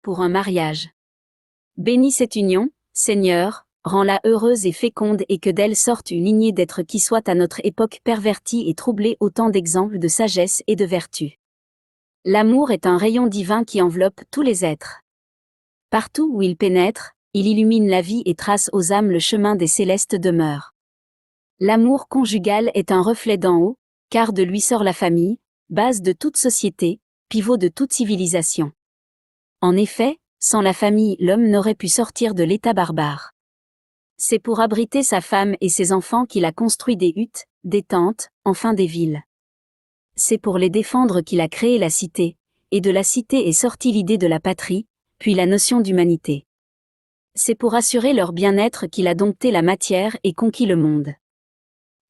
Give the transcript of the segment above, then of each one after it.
pour un mariage. Bénis cette union, Seigneur, rends-la heureuse et féconde et que d'elle sorte une lignée d'êtres qui soit à notre époque pervertie et troublée autant d'exemples de sagesse et de vertu. L'amour est un rayon divin qui enveloppe tous les êtres. Partout où il pénètre, il illumine la vie et trace aux âmes le chemin des célestes demeures. L'amour conjugal est un reflet d'en haut, car de lui sort la famille, base de toute société, pivot de toute civilisation. En effet, sans la famille, l'homme n'aurait pu sortir de l'état barbare. C'est pour abriter sa femme et ses enfants qu'il a construit des huttes, des tentes, enfin des villes. C'est pour les défendre qu'il a créé la cité, et de la cité est sortie l'idée de la patrie, puis la notion d'humanité. C'est pour assurer leur bien-être qu'il a dompté la matière et conquis le monde.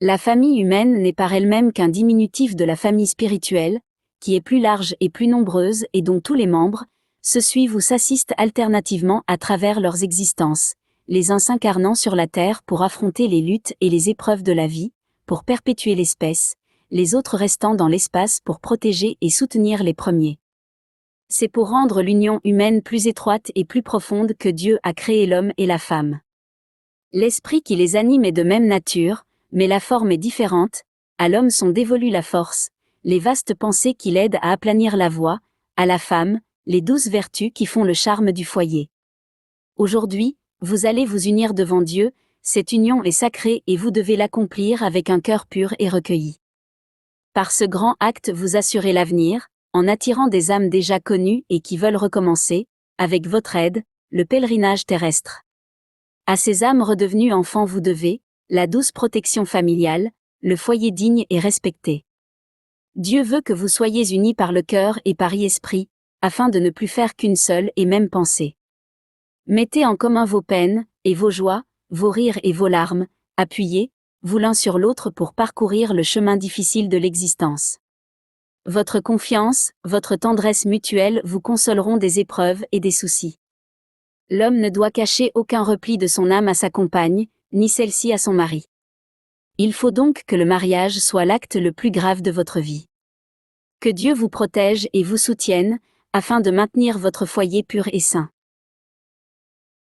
La famille humaine n'est par elle-même qu'un diminutif de la famille spirituelle, qui est plus large et plus nombreuse et dont tous les membres se suivent ou s'assistent alternativement à travers leurs existences, les uns s'incarnant sur la terre pour affronter les luttes et les épreuves de la vie, pour perpétuer l'espèce, les autres restant dans l'espace pour protéger et soutenir les premiers. C'est pour rendre l'union humaine plus étroite et plus profonde que Dieu a créé l'homme et la femme. L'esprit qui les anime est de même nature, mais la forme est différente, à l'homme sont dévolues la force, les vastes pensées qui l'aident à aplanir la voie, à la femme, les douces vertus qui font le charme du foyer. Aujourd'hui, vous allez vous unir devant Dieu, cette union est sacrée et vous devez l'accomplir avec un cœur pur et recueilli. Par ce grand acte vous assurez l'avenir, en attirant des âmes déjà connues et qui veulent recommencer, avec votre aide, le pèlerinage terrestre. À ces âmes redevenues enfants vous devez, la douce protection familiale, le foyer digne et respecté. Dieu veut que vous soyez unis par le cœur et par esprit, afin de ne plus faire qu'une seule et même pensée. Mettez en commun vos peines, et vos joies, vos rires et vos larmes, appuyez, vous l'un sur l'autre pour parcourir le chemin difficile de l'existence. Votre confiance, votre tendresse mutuelle vous consoleront des épreuves et des soucis. L'homme ne doit cacher aucun repli de son âme à sa compagne, ni celle-ci à son mari. Il faut donc que le mariage soit l'acte le plus grave de votre vie. Que Dieu vous protège et vous soutienne, afin de maintenir votre foyer pur et saint.